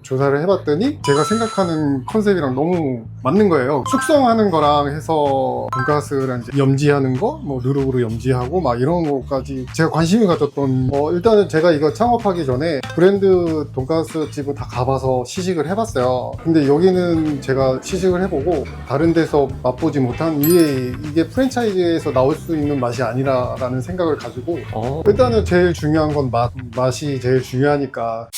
조사를 해봤더니 제가 생각하는 컨셉이랑 너무 맞는 거예요. 숙성하는 거랑 해서 돈가스랑 이제 염지하는 거, 뭐 누룩으로 염지하고 막 이런 거까지 제가 관심을 가졌던, 일단은 제가 이거 창업하기 전에 브랜드 돈가스 집을 다 가봐서 시식을 해봤어요. 근데 여기는 제가 시식을 해보고 다른 데서 맛보지 못한 이게 프랜차이즈에서 나올 수 있는 맛이 아니라라는 생각을 가지고 일단은 제일 중요한 건 맛이 제일 중요하니까.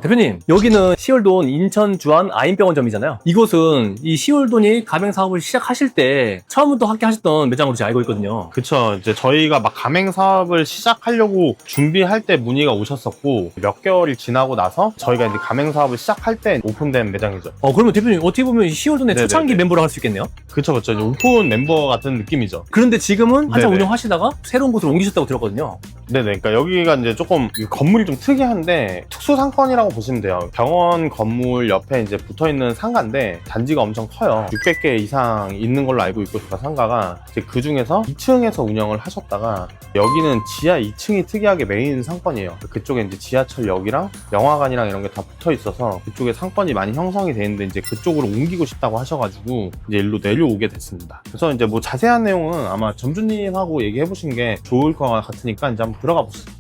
대표님, 여기는 시월돈 인천 주안 아인병원점이잖아요. 이곳은 이 시월돈이 가맹 사업을 시작하실 때 처음부터 함께 하셨던 매장으로 제가 알고 있거든요. 그쵸. 이제 저희가 막 가맹 사업을 시작하려고 준비할 때 문의가 오셨었고, 몇 개월이 지나고 나서 저희가 이제 가맹 사업을 시작할 때 오픈된 매장이죠. 그러면 대표님, 어떻게 보면 시월돈의 네네네. 초창기 멤버라고 할 수 있겠네요? 그쵸. 이제 오픈 멤버 같은 느낌이죠. 그런데 지금은 한참 네네. 운영하시다가 새로운 곳으로 옮기셨다고 들었거든요. 네네. 그러니까 여기가 이제 조금 건물이 좀 특이한데 특수 상권이라고 보시면 돼요. 병원 건물 옆에 이제 붙어 있는 상가인데 단지가 엄청 커요. 600개 이상 있는 걸로 알고 있고, 제가 상가가 이제 그 중에서 2층에서 운영을 하셨다가 여기는 지하 2층이 특이하게 메인 상권이에요. 그쪽에 이제 지하철역이랑 영화관이랑 이런 게 다 붙어 있어서 그쪽에 상권이 많이 형성이 돼 있는데 이제 그쪽으로 옮기고 싶다고 하셔가지고 이제 일로 내려오게 됐습니다. 그래서 이제 뭐 자세한 내용은 아마 점주님하고 얘기해 보신 게 좋을 것 같으니까 이제 한번 들어가 보시죠.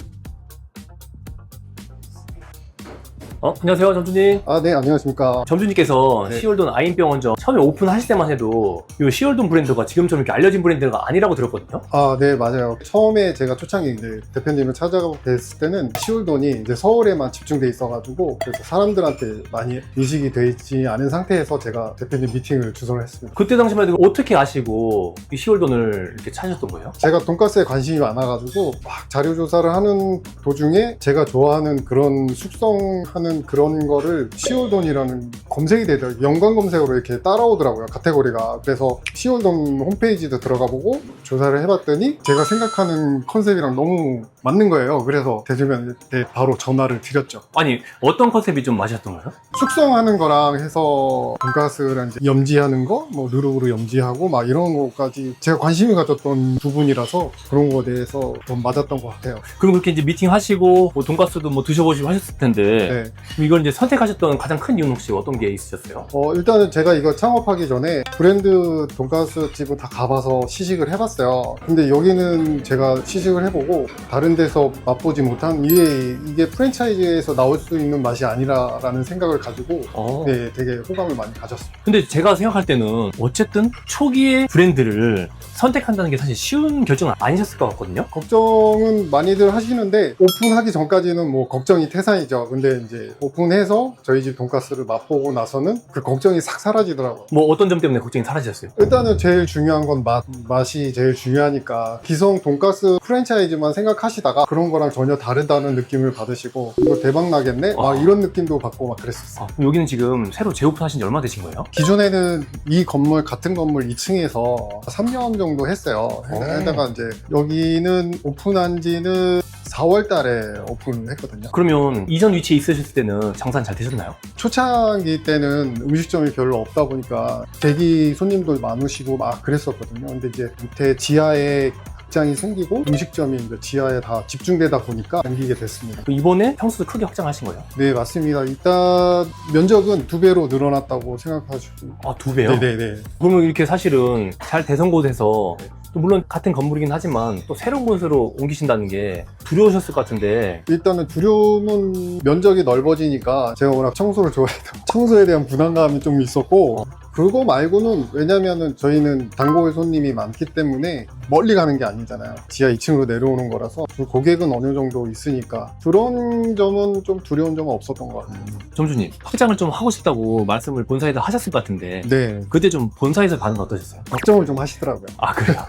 안녕하세요, 점주님. 네, 안녕하십니까. 점주님께서 네. 시월돈 아인병원점 처음에 오픈하실 때만 해도 이 시월돈 브랜드가 지금처럼 이렇게 알려진 브랜드가 아니라고 들었거든요. 네, 맞아요. 처음에 제가 초창기 이제 대표님을 찾아뵀을 때는 시월돈이 이제 서울에만 집중돼 있어가지고, 그래서 사람들한테 많이 인식이 돼 있지 않은 상태에서 제가 대표님 미팅을 주선을 했습니다. 그때 당시만 해도 어떻게 아시고 이 시월돈을 이렇게 찾으셨던 거예요? 제가 돈가스에 관심이 많아가지고 막 자료 조사를 하는 도중에 제가 좋아하는 그런 숙성하는 그런 거를 시월돈이라는 검색이 되더라고요. 연관 검색으로 이렇게 따라오더라고요, 카테고리가. 그래서 시월돈 홈페이지도 들어가 보고 조사를 해봤더니 제가 생각하는 컨셉이랑 너무 맞는 거예요. 그래서 대주면한테 바로 전화를 드렸죠. 아니, 어떤 컨셉이 좀 맞으셨던 거예요? 숙성하는 거랑 해서 돈가스랑 이제 염지하는 거, 뭐 누룩으로 염지하고 막 이런 거까지 제가 관심을 가졌던 부분이라서 그런 거에 대해서 좀 맞았던 것 같아요. 그럼 그렇게 이제 미팅 하시고 뭐 돈가스도 뭐 드셔보시고 하셨을 텐데 네. 그럼 이걸 이제 선택하셨던 가장 큰 이유는 혹시 어떤 게 있으셨어요? 일단은 제가 이거 창업하기 전에 브랜드 돈가스 집을 다 가봐서 시식을 해봤어요. 근데 여기는 제가 시식을 해보고 다른 데서 맛보지 못한 이게 프랜차이즈에서 나올 수 있는 맛이 아니라라는 생각을 가지고 네, 되게 호감을 많이 가졌습니다. 근데 제가 생각할 때는 어쨌든 초기에 브랜드를 선택한다는 게 사실 쉬운 결정은 아니셨을 것 같거든요. 걱정은 많이들 하시는데 오픈하기 전까지는 뭐 걱정이 태산이죠. 근데 이제 오픈해서 저희 집 돈가스를 맛보고 나서는 그 걱정이 싹 사라지더라고요. 뭐 어떤 점 때문에 걱정이 사라지셨어요? 일단은 제일 중요한 건 맛이 제일 중요하니까 기성 돈가스 프랜차이즈만 생각하시다가 그런 거랑 전혀 다르다는 느낌을 받으시고 이거 대박 나겠네? 막 이런 느낌도 받고 막 그랬었어요. 그럼 여기는 지금 새로 재오픈하신 지 얼마 되신 거예요? 기존에는 이 건물 같은 건물 2층에서 3년 정도 했어요. 하다가 이제 여기는 오픈한 지는 4월 달에 오픈을 했거든요. 그러면 이전 위치에 있으셨을 때는 장사는 잘 되셨나요? 초창기 때는 음식점이 별로 없다 보니까 대기 손님들 많으시고 막 그랬었거든요. 근데 이제 밑에 지하에 극장이 생기고 음식점이 이제 지하에 다 집중되다 보니까 옮기게 됐습니다. 이번에 평수도 크게 확장하신 거예요? 네, 맞습니다. 일단 면적은 2배로 늘어났다고 생각하시고. 아, 2배요? 네네네. 그러면 이렇게 사실은 잘 대선 곳에서 또 물론 같은 건물이긴 하지만 또 새로운 곳으로 옮기신다는 게 두려우셨을 것 같은데 일단은 두려움은 면적이 넓어지니까 제가 워낙 청소를 좋아해서 청소에 대한 부담감이 좀 있었고, 그거 말고는 왜냐면은 저희는 단골 손님이 많기 때문에 멀리 가는 게 아니잖아요. 지하 2층으로 내려오는 거라서 그 고객은 어느 정도 있으니까 그런 점은 좀 두려운 점은 없었던 것 같아요. 점주님, 확장을 좀 하고 싶다고 말씀을 본사에서 하셨을 것 같은데 네, 그때 좀 본사에서 반응 어떠셨어요? 걱정을 좀 하시더라고요. 아, 그래요?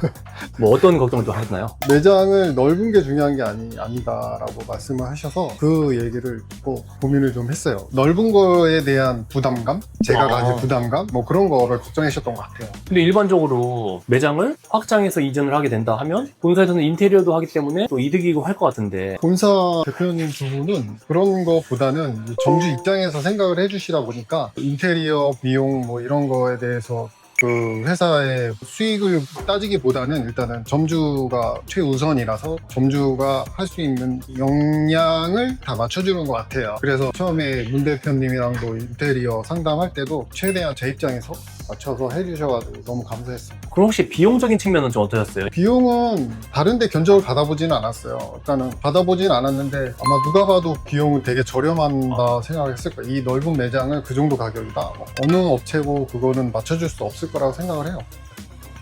뭐 어떤 걱정을 좀 하셨나요? 매장을 넓은 게 중요한 게 아니다라고 말씀을 하셔서 그 얘기를 듣고 고민을 좀 했어요. 넓은 거에 대한 부담감? 제가 가진 부담감? 뭐 그런 거를 걱정하셨던 것 같아요. 근데 일반적으로 매장을 확장해서 이전을 하게 된다 하면 본사에서는 인테리어도 하기 때문에 또 이득이고 할 것 같은데 본사 대표님 두 분은 그런 거보다는 점주 입장에서 생각을 해주시다 보니까 인테리어 비용 뭐 이런 거에 대해서 그 회사의 수익을 따지기보다는 일단은 점주가 최우선이라서 점주가 할 수 있는 역량을 다 맞춰주는 것 같아요. 그래서 처음에 문 대표님이랑도 인테리어 상담할 때도 최대한 제 입장에서 맞춰서 해주셔가지고 너무 감사했어요. 그럼 혹시 비용적인 측면은 좀 어떠셨어요? 비용은 다른데 견적을 받아보지는 않았어요. 일단은 받아보진 않았는데 아마 누가 봐도 비용은 되게 저렴한다 생각했을 거예요. 이 넓은 매장은 그 정도 가격이다. 어느 업체고 그거는 맞춰줄 수 없을 거라고 생각을 해요.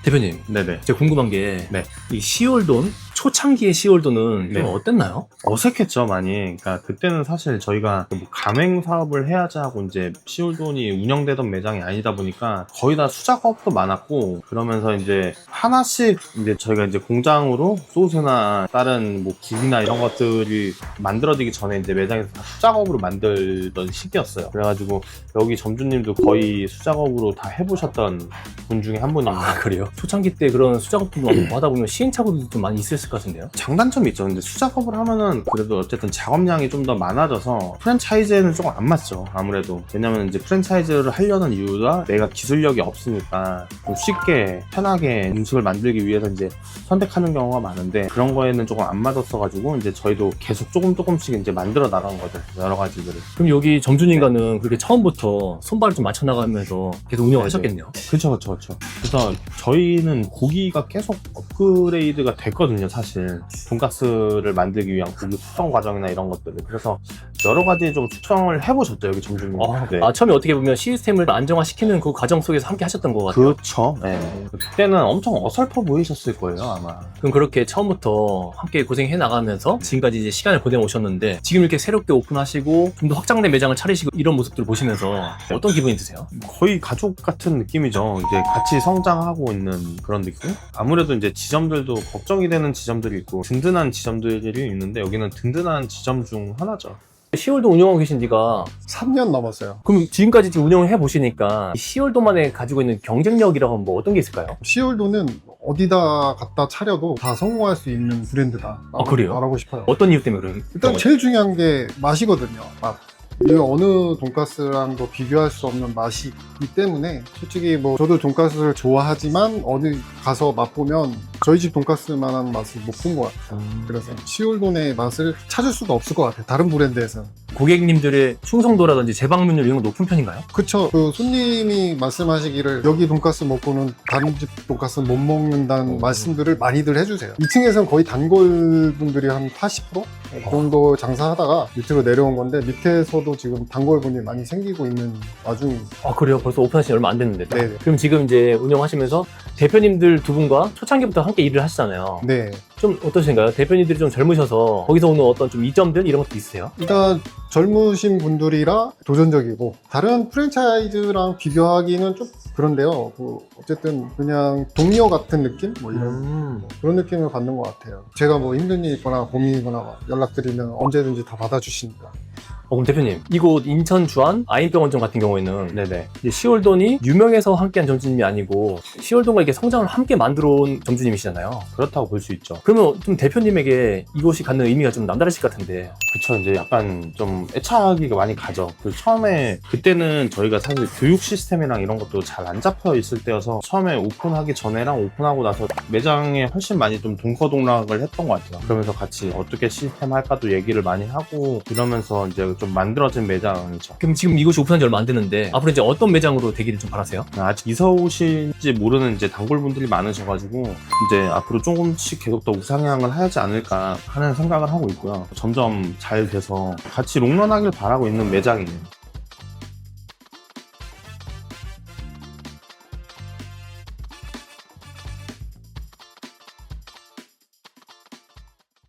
대표님, 네네. 제가 궁금한 게 네. 이 시월돈 초창기의 시월돈은 네. 좀 어땠나요? 어색했죠, 많이. 그러니까 그때는 사실 저희가 뭐 가맹 사업을 해야지 하고 이제 시울돈이 운영되던 매장이 아니다 보니까 거의 다 수작업도 많았고, 그러면서 이제 하나씩 이제 저희가 이제 공장으로 소스나 다른 뭐 기기나 이런 것들이 만들어지기 전에 이제 매장에서 다 수작업으로 만들던 시기였어요. 그래가지고 여기 점주님도 거의 수작업으로 다 해보셨던 분 중에 한 분입니다. 아, 그래요? 초창기 때 그런 수작업도 많고 하다 보면 시행착오도 좀 많이 있었을 것 같은데요? 장단점이 있죠. 근데 수작업을 하면은 그래도 어쨌든 작업량이 좀 더 많아져서 프랜차이즈에는 조금 안 맞죠. 아무래도. 왜냐면 이제 프랜차이즈를 하려는 이유가 내가 기술력이 없으니까 좀 쉽게 편하게 음식을 만들기 위해서 이제 선택하는 경우가 많은데, 그런 거에는 조금 안 맞았어가지고 이제 저희도 계속 조금씩 이제 만들어 나간 거죠. 여러 가지들을. 그럼 여기 점주님과는 그렇게 처음부터 손발을 좀 맞춰 나가면서 계속 운영하셨겠네요? 그쵸. 그래서 저희는 고기가 계속 업그레이드가 됐거든요, 사실. 돈가스를 만들기 위한 고기 숙성 과정이나 이런 것들을. 그래서 여러 가지 좀 숙성을 해보셨죠, 여기 점주님. 네. 처음에 어떻게 보면 시스템을 안정화시키는 그 과정 속에서 함께 하셨던 것 같아요. 그렇죠. 네. 그때는 엄청 어설퍼 보이셨을 거예요, 아마. 그럼 그렇게 처음부터 함께 고생해 나가면서 지금까지 이제 시간을 보내 오셨는데, 지금 이렇게 새롭게 오픈하시고 좀 더 확장된 매장을 차리시고 이런 모습들을 보시면서 어떤 기분이 드세요? 거의 가족 같은 느낌이죠. 이제 같이 성장하고 있는 그런 느낌? 아무래도 이제 지점들도 걱정이 되는 지점들이 있고 든든한 지점들이 있는데, 여기는 든든한 지점 중 하나죠. 시월도 운영하고 계신 지가 3년 넘었어요. 그럼 지금까지 지금 운영을 해보시니까 시월도만에 가지고 있는 경쟁력이라고 하면 뭐 어떤 게 있을까요? 시월도는 어디다 갖다 차려도 다 성공할 수 있는 브랜드다. 아, 그래요? 말하고 싶어요. 어떤 이유 때문에 그런 일단 거예요? 제일 중요한 게 맛이거든요. 맛. 이 어느 돈가스랑도 비교할 수 없는 맛이기 때문에, 솔직히 뭐 저도 돈가스를 좋아하지만 어디 가서 맛보면 저희 집 돈가스만한 맛을 못 본 것 같아요. 그래서 시울돈의 맛을 찾을 수가 없을 것 같아요, 다른 브랜드에서는. 고객님들의 충성도라든지 재방문율 이런 거 높은 편인가요? 그쵸. 그 손님이 말씀하시기를 여기 돈가스 먹고는 다른 집 돈가스는 못 먹는다는 말씀들을 많이들 해주세요. 2층에서는 거의 단골 분들이 한 80%? 그 정도 장사하다가 밑으로 내려온 건데, 밑에서도 지금 단골분이 많이 생기고 있는 와중입니다. 아, 그래요? 벌써 오픈하신 지 얼마 안 됐는데. 네네. 그럼 지금 이제 운영하시면서 대표님들 두 분과 초창기부터 함께 일을 하시잖아요. 네. 좀 어떠신가요? 대표님들이 좀 젊으셔서 거기서 오는 어떤 좀 이점들 이런 것도 있으세요? 일단 젊으신 분들이라 도전적이고, 다른 프랜차이즈랑 비교하기는 좀 그런데요. 어쨌든 그냥 동료 같은 느낌? 뭐 이런 그런 느낌을 받는 것 같아요. 제가 뭐 힘든 일 있거나 고민 있거나 연락드리면 언제든지 다 받아주십니다. 그럼 대표님, 이곳 인천 주안 아인병원점 같은 경우에는 네네. 이제 시월돈이 유명해서 함께한 점주님이 아니고 시월돈과 이렇게 성장을 함께 만들어온 점주님이시잖아요. 그렇다고 볼 수 있죠. 그러면 좀 대표님에게 이곳이 갖는 의미가 좀 남다르실 것 같은데. 그쵸. 이제 약간 좀 애착이가 많이 가죠. 처음에, 그때는 저희가 사실 교육 시스템이랑 이런 것도 잘 안 잡혀 있을 때여서 처음에 오픈하기 전에랑 오픈하고 나서 매장에 훨씬 많이 좀 동서동락을 했던 것 같아요. 그러면서 같이 어떻게 시스템 할까도 얘기를 많이 하고 이러면서 이제 좀 만들어진 매장이죠. 그럼 지금 이곳이 오픈한 지 얼마 안 됐는데 앞으로 이제 어떤 매장으로 되기를 좀 바라세요? 아직 이사 오실지 모르는 이제 단골분들이 많으셔가지고 이제 앞으로 조금씩 계속 더 우상향을 하지 않을까 하는 생각을 하고 있고요. 점점 잘 돼서 같이 롱런하길 바라고 있는 매장이에요.